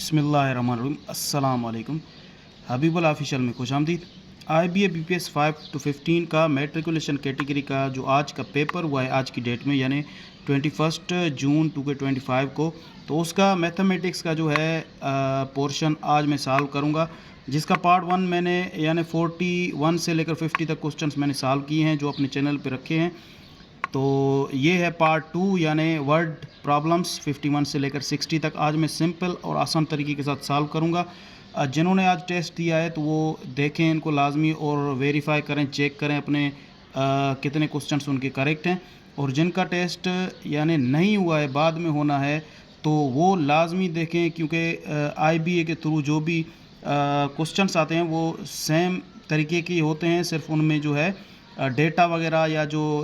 बिस्मिल्लाहिर्रहमानिर्रहीम अस्सलाम वालेकुम। हबीबुल ऑफिशियल में खुशामदीद। IBA BPS 5 to 15 का मेट्रिकुलेशन कैटेगरी का जो आज का पेपर हुआ है आज की डेट में यानी 21 जून 2025 को, तो उसका मैथमेटिक्स का जो है पोर्शन आज मैं सॉल्व करूंगा, जिसका पार्ट 1 मैंने यानी 41 से लेकर 50 तक क्वेश्चंस मैंने सॉल्व किए हैं जो अपने चैनल पे रखे हैं। तो ये है पार्ट 2 यानी वर्ड प्रॉब्लम्स 51 से लेकर 60 तक। आज मैं सिंपल और आसान तरीके के साथ सॉल्व करूँगा। जिन्होंने आज टेस्ट दिया है तो वो देखें इनको लाजमी और वेरीफाई करें, चेक करें अपने कितने क्वेश्चंस उनके करेक्ट हैं। और जिनका टेस्ट यानी नहीं हुआ है, बाद में होना है, तो वो लाजमी देखें, क्योंकि IBA के थ्रू जो भी क्वेश्चंस आते हैं वो सेम तरीके के होते हैं, सिर्फ उनमें जो है डेटा वगैरह या जो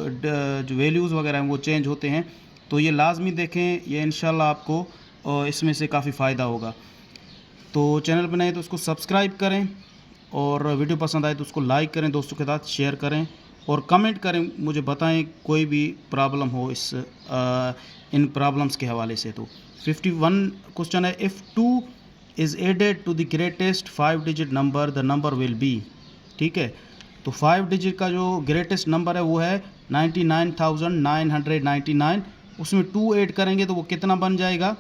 वैल्यूज़ वगैरह हैं वो चेंज होते हैं। तो ये लाजमी देखें, ये इंशाल्लाह आपको इसमें से काफ़ी फ़ायदा होगा। तो चैनल पर नए तो उसको सब्सक्राइब करें और वीडियो पसंद आए तो उसको लाइक करें, दोस्तों के साथ शेयर करें और कमेंट करें, मुझे बताएं कोई भी प्रॉब्लम हो इन प्रॉब्लम्स के हवाले से। तो 51 क्वेश्चन है, if 2 is added to the greatest 5 digit number the number will be. ठीक है, तो 5 डिजिट का जो ग्रेटेस्ट नंबर है वो है 99,999। उसमें 2 ऐड करेंगे तो वो कितना बन जाएगा,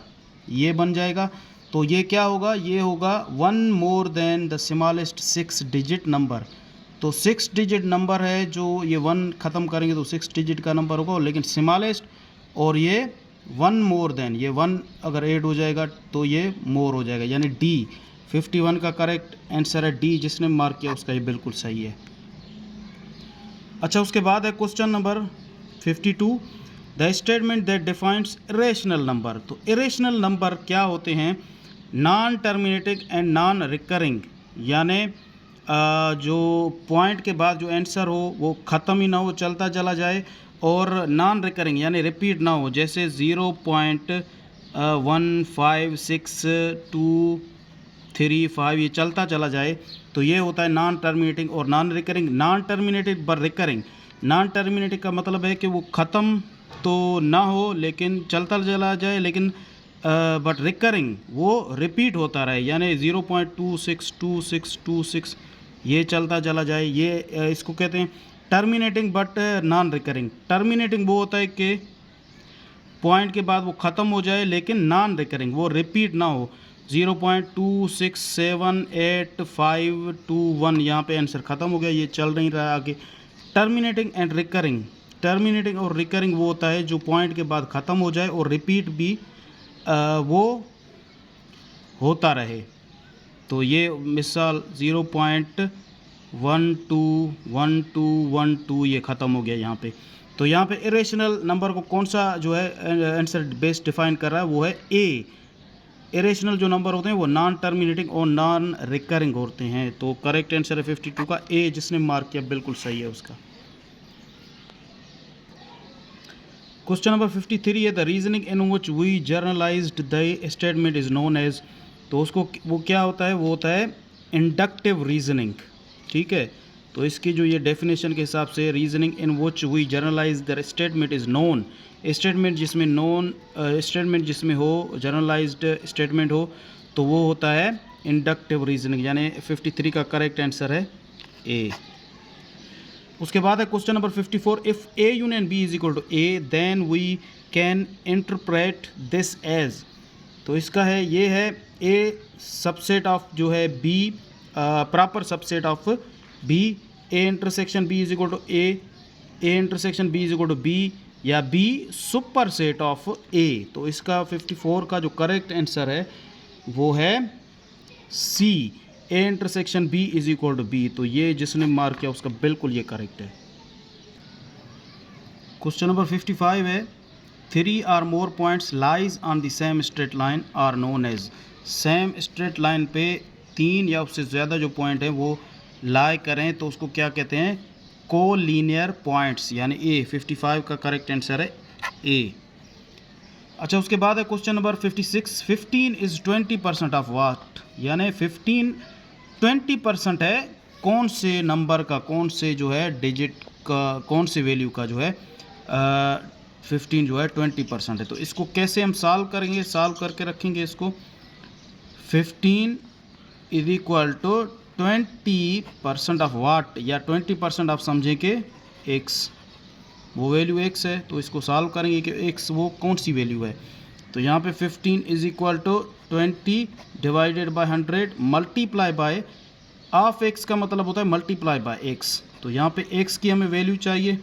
ये बन जाएगा। तो ये क्या होगा, ये होगा 1 more than the smallest 6 digit number. तो 6 डिजिट नंबर है जो ये 1 ख़त्म करेंगे तो 6 डिजिट का नंबर होगा, लेकिन स्मॉलेस्ट और ये 1 मोर देन, ये 1 अगर ऐड हो जाएगा तो ये मोर हो जाएगा, यानी डी 51 का करेक्ट आंसर है डी। जिसने मार्क किया उसका ये बिल्कुल सही है। अच्छा, उसके बाद है question number 52, the statement that defines irrational number. तो इरेशनल नंबर क्या होते हैं, non terminating and non recurring, यानी जो पॉइंट के बाद जो आंसर हो वो ख़त्म ही ना हो, चलता चला जाए, और नॉन रिकरिंग यानी रिपीट ना हो, जैसे 0.15625 ये चलता चला जाए, तो ये होता है नॉन टर्मिनेटिंग और नॉन रिकरिंग। नॉन टर्मिनेटेड पर रिकरिंग, नॉन टर्मिनेटिंग का मतलब है कि वो ख़त्म तो ना हो लेकिन चलता चला जाए, लेकिन बट रिकरिंग वो रिपीट होता रहे, यानी 0.262626 ये चलता चला जाए, ये इसको कहते हैं terminating but non recurring. Terminating वो होता है कि पॉइंट के बाद वो ख़त्म हो जाए, लेकिन नॉन रिकरिंग वो रिपीट ना हो। 0.267851 यहाँ पे आंसर ख़त्म हो गया, ये चल नहीं रहा है आगे। टर्मिनेटिंग एंड रिकरिंग, टर्मिनेटिंग और रिकरिंग वो होता है जो पॉइंट के बाद ख़त्म हो जाए और रिपीट भी वो होता रहे। तो ये मिसाल 0.121212 ये ख़त्म हो गया यहाँ पे। तो यहाँ पे इरेशनल नंबर को कौन सा जो है आंसर बेस डिफाइन कर रहा है, वो है ए। इरेशनल जो नंबर होते हैं वो नॉन टर्मिनेटिंग और नॉन रिकरिंग होते हैं। तो करेक्ट आंसर है 52 का ए, जिसने मार्क किया बिल्कुल सही है उसका। क्वेश्चन नंबर 53 है, the reasoning in which we generalized the statement is known as. तो उसको वो क्या होता है, वो होता है इंडक्टिव रीजनिंग। ठीक है, तो इसकी जो ये डेफिनेशन के हिसाब से, reasoning in which we generalise the statement is known, statement जिसमें नोन स्टेटमेंट जिसमें हो, जर्नलाइज्ड स्टेटमेंट हो, तो वो होता है इंडक्टिव रीजनिंग, यानी 53 का करेक्ट आंसर है ए। उसके बाद है question number 54, if A union B is equal to A then we can interpret this as. तो इसका है, ये है ए सबसेट ऑफ जो है B, proper subset of B, A intersection B is equal to A intersection B is equal to B, या B superset of A. तो इसका 54 का जो करेक्ट आंसर है वो है C, A intersection B is equal to B. तो ये जिसने मार्क किया उसका बिल्कुल ये करेक्ट है। क्वेश्चन नंबर 55 है, 3 और more points lies on the same straight line are known as. Same straight line पे 3 या उससे ज़्यादा जो पॉइंट है वो लाई करें तो उसको क्या कहते हैं, कोलिनियर पॉइंट्स, यानी ए। 55 का करेक्ट आंसर है ए। अच्छा, उसके बाद है क्वेश्चन नंबर 56, 15 इज़ 20% ऑफ वाट, यानी 15 20% है कौन से नंबर का, कौन से जो है डिजिट का, कौन से वैल्यू का जो है 15 जो है 20% है। तो इसको कैसे हम सॉल्व करेंगे, सॉल्व करके रखेंगे इसको। 15 is equal to 20% of what, या 20% आप समझें कि एक्स, वो वैल्यू एक्स है। तो इसको सॉल्व करेंगे कि एक्स वो कौन सी वैल्यू है। तो यहाँ पे 15 is equal to 20 divided by 100 multiply by, of X का मतलब होता है मल्टीप्लाई बाय एक्स। तो यहाँ पे एक्स की हमें वैल्यू चाहिए,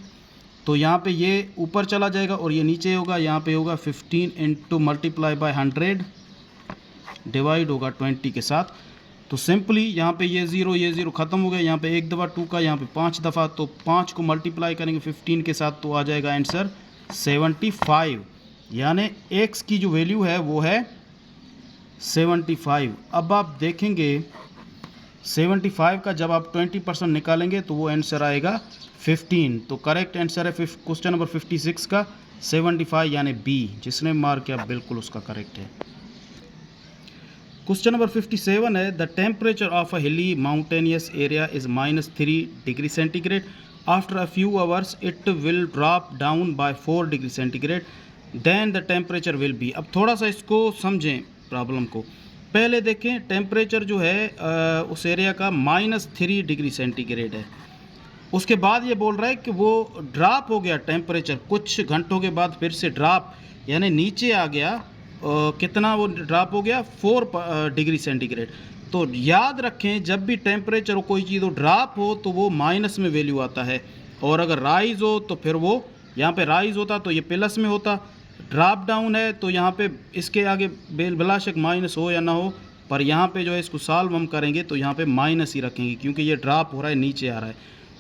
तो यहाँ पे ये ऊपर चला जाएगा और ये नीचे होगा। यहाँ पे होगा 15 इंटू मल्टीप्लाई बाय 100 डिवाइड होगा 20 के साथ। तो सिंपली यहाँ पे ये ज़ीरो ख़त्म हो गया। यहाँ पे एक दफ़ा 2 का, यहाँ पे 5 दफ़ा, तो 5 को मल्टीप्लाई करेंगे 15 के साथ तो आ जाएगा आंसर 75। यानी एक्स की जो वैल्यू है वो है 75। अब आप देखेंगे 75 का जब आप 20% निकालेंगे तो वो आंसर आएगा 15। तो करेक्ट आंसर है क्वेश्चन नंबर 56 का 75 यानी बी। जिसने मार्क किया बिल्कुल उसका करेक्ट है। क्वेश्चन नंबर 57 है the temperature of a hilly mountainous area is -3 degree centigrade, after a few hours it will drop down by 4 degree centigrade, then the temperature will be. अब थोड़ा सा इसको समझें प्रॉब्लम को। पहले देखें टेम्परेचर जो है उस एरिया का -3 डिग्री सेंटीग्रेड है। उसके बाद ये बोल रहा है कि वो ड्रॉप हो गया टेम्परेचर, कुछ घंटों के बाद फिर से ड्रॉप यानी नीचे आ गया। कितना वो ड्रॉप हो गया 4 डिग्री सेंटीग्रेड। तो याद रखें जब भी टेम्परेचर कोई चीज़ ड्रॉप हो तो वो माइनस में वैल्यू आता है, और अगर राइज हो तो फिर वो यहाँ पे राइज होता तो ये प्लस में होता। ड्रॉप डाउन है तो यहाँ पे इसके आगे बिला शक माइनस हो या ना हो, पर यहाँ पे जो है इसको सॉल्व हम करेंगे तो यहाँ पे माइनस ही रखेंगे क्योंकि ये ड्रॉप हो रहा है नीचे आ रहा है।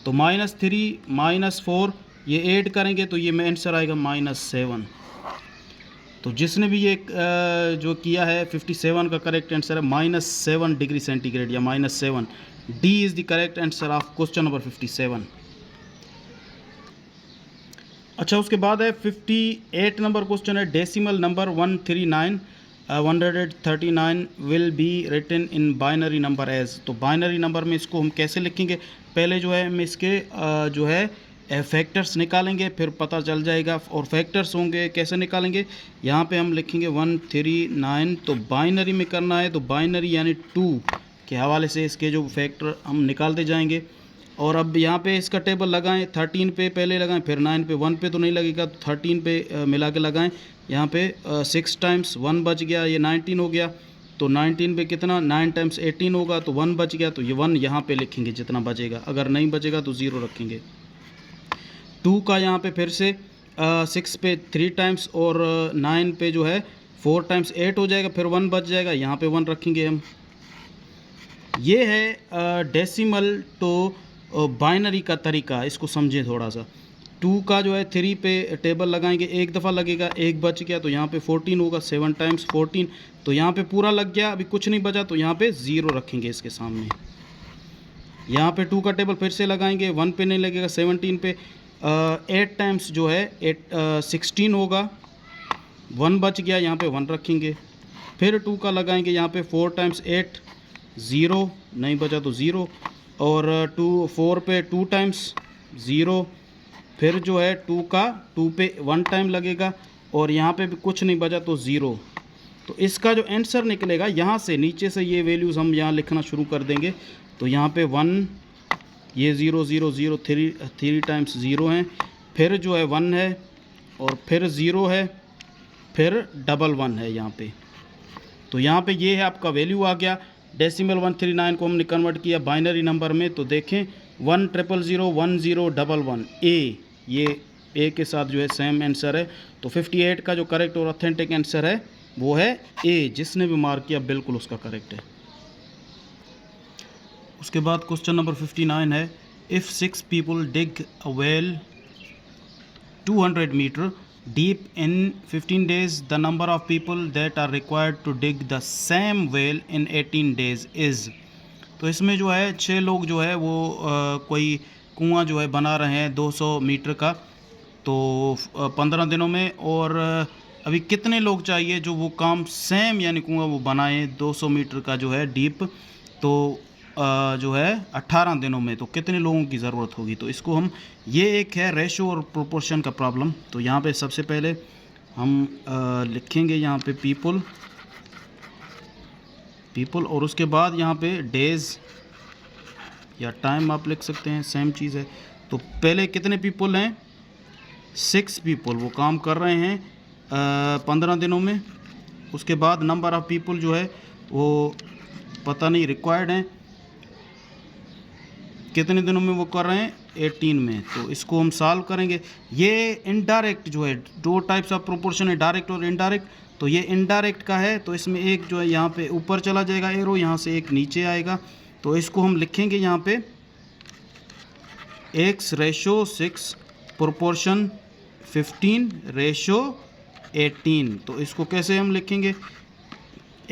तो -3 -4 ये ऐड करेंगे तो ये में आंसर आएगा -7। तो जिसने भी ये जो किया है 57 का करेक्ट आंसर है -7 डिग्री सेंटीग्रेड या -7। D is the correct answer of question number 57। अच्छा उसके बाद है 58 नंबर क्वेश्चन है decimal number 139 will be written in binary number as. तो बाइनरी नंबर में इसको हम कैसे लिखेंगे, पहले जो है हम इसके जो है फैक्टर्स निकालेंगे फिर पता चल जाएगा। और फैक्टर्स होंगे कैसे निकालेंगे, यहाँ पे हम लिखेंगे 139, तो बाइनरी में करना है तो बाइनरी यानी 2 के हवाले से इसके जो फैक्टर हम निकालते जाएंगे। और अब यहाँ पे इसका टेबल लगाएं, 13 पे पहले लगाएं फिर 9 पे, 1 पे तो नहीं लगेगा तो 13 पे मिला के लगाएं। यहाँ पे 6 टाइम्स 1 बच गया, ये 19 हो गया। तो 19 पे कितना 9 टाइम्स 18 होगा तो 1 बच गया, तो ये 1 यहाँ पे लिखेंगे जितना बचेगा, अगर नहीं बचेगा तो 0 रखेंगे। 2 का यहाँ पे फिर से 6 पे 3 टाइम्स और 9 पे जो है 4 टाइम्स 8 हो जाएगा, फिर 1 बच जाएगा, यहाँ पे 1 रखेंगे हम। ये है डेसिमल तो बाइनरी का तरीका, इसको समझें थोड़ा सा। 2 का जो है 3 पे टेबल लगाएंगे, एक दफ़ा लगेगा, एक बच गया तो यहाँ पे 14 होगा, 7 टाइम्स 14, तो यहाँ पे पूरा लग गया, अभी कुछ नहीं बचा तो यहाँ पे 0 रखेंगे इसके सामने। यहाँ पे 2 का टेबल फिर से लगाएंगे, 1 पे नहीं लगेगा, 17 पे 8 टाइम्स जो है 16 होगा, 1 बच गया, यहाँ पे 1 रखेंगे। फिर 2 का लगाएंगे, यहाँ पे 4 टाइम्स 8 0, नहीं बचा तो 0, और 4 पे 2 टाइम्स 0, फिर जो है 2 पे 1 टाइम लगेगा और यहाँ पे भी कुछ नहीं बचा तो 0। तो इसका जो आंसर निकलेगा यहाँ से नीचे से ये वैल्यूज़ हम यहाँ लिखना शुरू कर देंगे। तो यहाँ पे 1, ये 0 0 0 3 टाइम्स 0 हैं, फिर जो है 1 है और फिर 0 है, फिर डबल 1 है यहाँ पे। तो यहाँ पे ये है आपका वैल्यू आ गया। डेसिमल 139 को हमने कन्वर्ट किया बाइनरी नंबर में, तो देखें 1 0 0 1 0 1 1 ए, ये ए के साथ जो है सेम आंसर है। तो 58 का जो करेक्ट और ऑथेंटिक आंसर है वो है ए। जिसने भी मार्क किया बिल्कुल उसका करेक्ट है। उसके बाद क्वेश्चन नंबर 59 है if 6 people dig a well 200 metre deep in 15 days, the number of people that are required to dig the same well in 18 days is। तो इसमें जो है 6 लोग जो है वो कोई कुआं जो है बना रहे हैं 200 मीटर का, तो 15 दिनों में, और अभी कितने लोग चाहिए जो वो काम सेम यानी कुआं वो बनाएं 200 मीटर का जो है डीप, तो जो है 18 दिनों में, तो कितने लोगों की ज़रूरत होगी। तो इसको हम, ये एक है रेशो और प्रोपोर्शन का प्रॉब्लम। तो यहाँ पे सबसे पहले हम लिखेंगे यहाँ पे पीपल, पीपल, और उसके बाद यहाँ पे डेज़ या टाइम आप लिख सकते हैं, सेम चीज़ है। तो पहले कितने पीपल हैं? 6 पीपल वो काम कर रहे हैं 15 दिनों में। उसके बाद नंबर ऑफ़ पीपल जो है वो पता नहीं, रिक्वायर्ड हैं कितने दिनों में वो कर रहे हैं, 18 में। तो इसको हम सॉल्व करेंगे। ये इनडायरेक्ट जो है, 2 टाइप्स ऑफ प्रोपोर्शन है, डायरेक्ट और इनडायरेक्ट। तो ये इनडायरेक्ट का है, तो इसमें एक जो है यहाँ पे ऊपर चला जाएगा एरो, यहाँ से एक नीचे आएगा। तो इसको हम लिखेंगे यहाँ पे x/6 प्रोपोर्शन 15 रेशो 18। तो इसको कैसे हम लिखेंगे?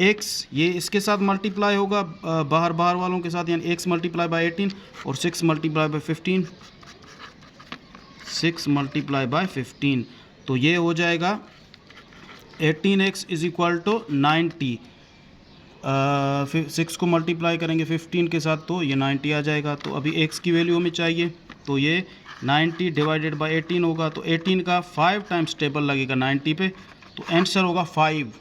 x ये इसके साथ मल्टीप्लाई होगा बाहर वालों के साथ, यानी x मल्टीप्लाई बाय 18 और 6 मल्टीप्लाई बाय 15, 6 मल्टीप्लाई बाय 15। तो ये हो जाएगा 18x इज इक्वल टू 90। 6 को मल्टीप्लाई करेंगे 15 के साथ तो ये 90 आ जाएगा। तो अभी x की वैल्यू हमें चाहिए, तो ये 90 डिवाइडेड बाय 18 होगा। तो 18 का 5 टाइम्स टेबल लगेगा 90 पे, तो आंसर होगा 5।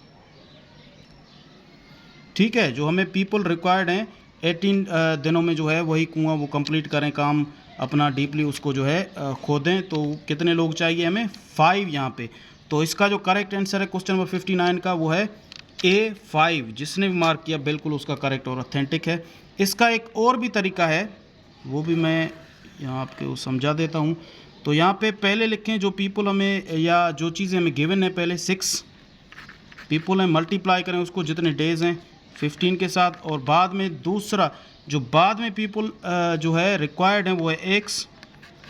ठीक है, जो हमें पीपल रिक्वायर्ड हैं 18 दिनों में जो है वही कुआं वो कंप्लीट करें, काम अपना डीपली उसको जो है खोदें। तो कितने लोग चाहिए हमें? 5 यहाँ पे। तो इसका जो करेक्ट आंसर है क्वेश्चन नंबर 59 का वो है A5। जिसने भी मार्क किया बिल्कुल उसका करेक्ट और ऑथेंटिक है। इसका एक और भी तरीका है, वो भी मैं यहाँ आपको समझा देता हूँ। तो यहाँ पे पहले लिखें जो पीपल हमें या जो चीज़ें हमें गिवन है, पहले 6 पीपल हैं, मल्टीप्लाई करें उसको जितने डेज़ हैं 15 के साथ, और बाद में दूसरा जो बाद में पीपल जो है रिक्वायर्ड है वो है x,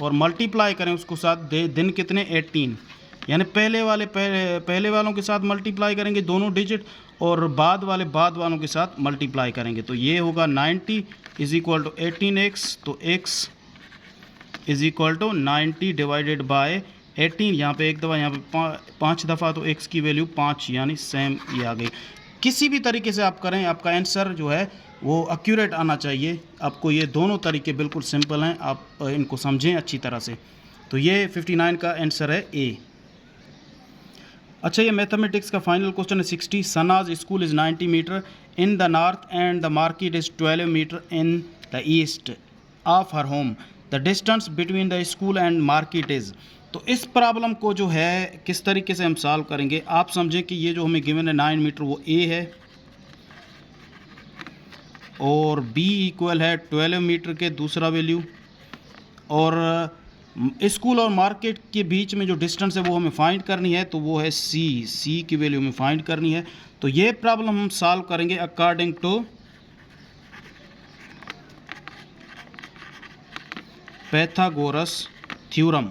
और मल्टीप्लाई करें उसको साथ दिन कितने 18, यानी पहले वालों के साथ मल्टीप्लाई करेंगे दोनों डिजिट, और बाद वालों के साथ मल्टीप्लाई करेंगे। तो ये होगा 90 इज इक्वल टू 18x। तो x is equal to 90 divided by 18। यहाँ पे एक दफ़ा, यहाँ पे 5 दफ़ा, तो x की वैल्यू 5, यानी सेम ये आ गई। किसी भी तरीके से आप करें, आपका आंसर जो है वो एक्यूरेट आना चाहिए। आपको ये दोनों तरीके बिल्कुल सिंपल हैं, आप इनको समझें अच्छी तरह से। तो ये 59 का आंसर है ए। अच्छा, ये मैथमेटिक्स का फाइनल क्वेश्चन है 60। Sana's school is 90 metre in the north and the market is 12 metre in the east of her home. The distance between the school and market is. तो इस प्रॉब्लम को जो है किस तरीके से हम सॉल्व करेंगे, आप समझें कि ये जो हमें गिवन है 9 मीटर वो ए है, और बी इक्वल है 12 मीटर के दूसरा वैल्यू, और स्कूल और मार्केट के बीच में जो डिस्टेंस है वो हमें फाइंड करनी है, तो वो है सी की वैल्यू हमें फाइंड करनी है। तो ये प्रॉब्लम हम सॉल्व करेंगे अकॉर्डिंग टू पैथागोरस थ्योरम।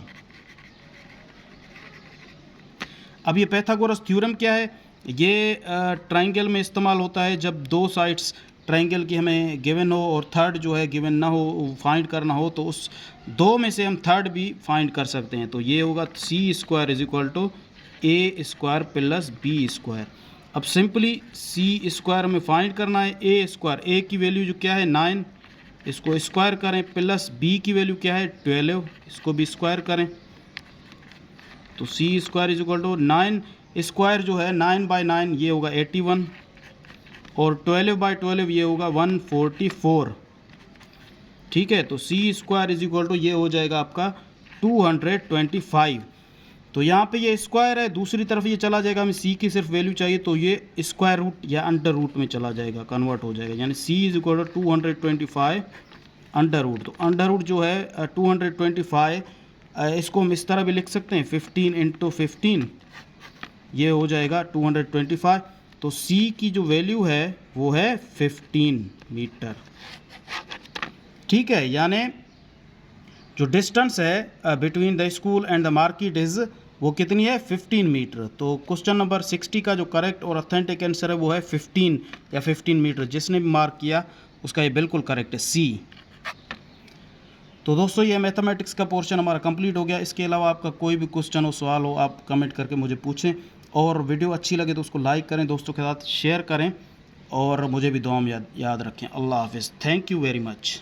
अब ये पैथागोरस थ्योरम क्या है? ये ट्राइंगल में इस्तेमाल होता है जब 2 साइड्स ट्राइंगल की हमें गिवन हो और थर्ड जो है गिवन ना हो, फाइंड करना हो, तो उस 2 में से हम थर्ड भी फाइंड कर सकते हैं। तो ये होगा c² is equal to a² plus b²। अब सिंपली c² में फाइंड करना है a²। a की वैल्यू जो क्या है 9, इसको स्क्वायर करें, प्लस b की वैल्यू क्या है 12, इसको भी स्क्वायर करें। तो c² is equal to 9 square जो है 9 बाई 9 ये होगा 81, और 12 बाई 12 ये होगा 144। ठीक है, तो c² इज इक्वल टू ये हो जाएगा आपका 225। तो यहाँ पे ये स्क्वायर है, दूसरी तरफ ये चला जाएगा, हमें c की सिर्फ वैल्यू चाहिए, तो ये स्क्वायर रूट या अंडर रूट में चला जाएगा, कन्वर्ट हो जाएगा, यानी c is equal to 225 under root. तो अंडर रूट जो है 225, इसको हम इस तरह भी लिख सकते हैं 15 इंटू 15, ये हो जाएगा 225। तो c की जो वैल्यू है वो है 15 मीटर। ठीक है, यानी जो डिस्टेंस है between the school and the market is वो कितनी है 15 मीटर। तो क्वेश्चन नंबर 60 का जो करेक्ट और ऑथेंटिक आंसर है वो है 15 या 15 मीटर। जिसने भी मार्क किया उसका ये बिल्कुल करेक्ट है, सी। तो दोस्तों, ये मैथमेटिक्स का पोर्शन हमारा कंप्लीट हो गया। इसके अलावा आपका कोई भी क्वेश्चन हो, सवाल हो, आप कमेंट करके मुझे पूछें, और वीडियो अच्छी लगे तो उसको लाइक करें, दोस्तों के साथ शेयर करें, और मुझे भी दुआ में याद रखें। अल्लाह हाफिज़। Thank you very much.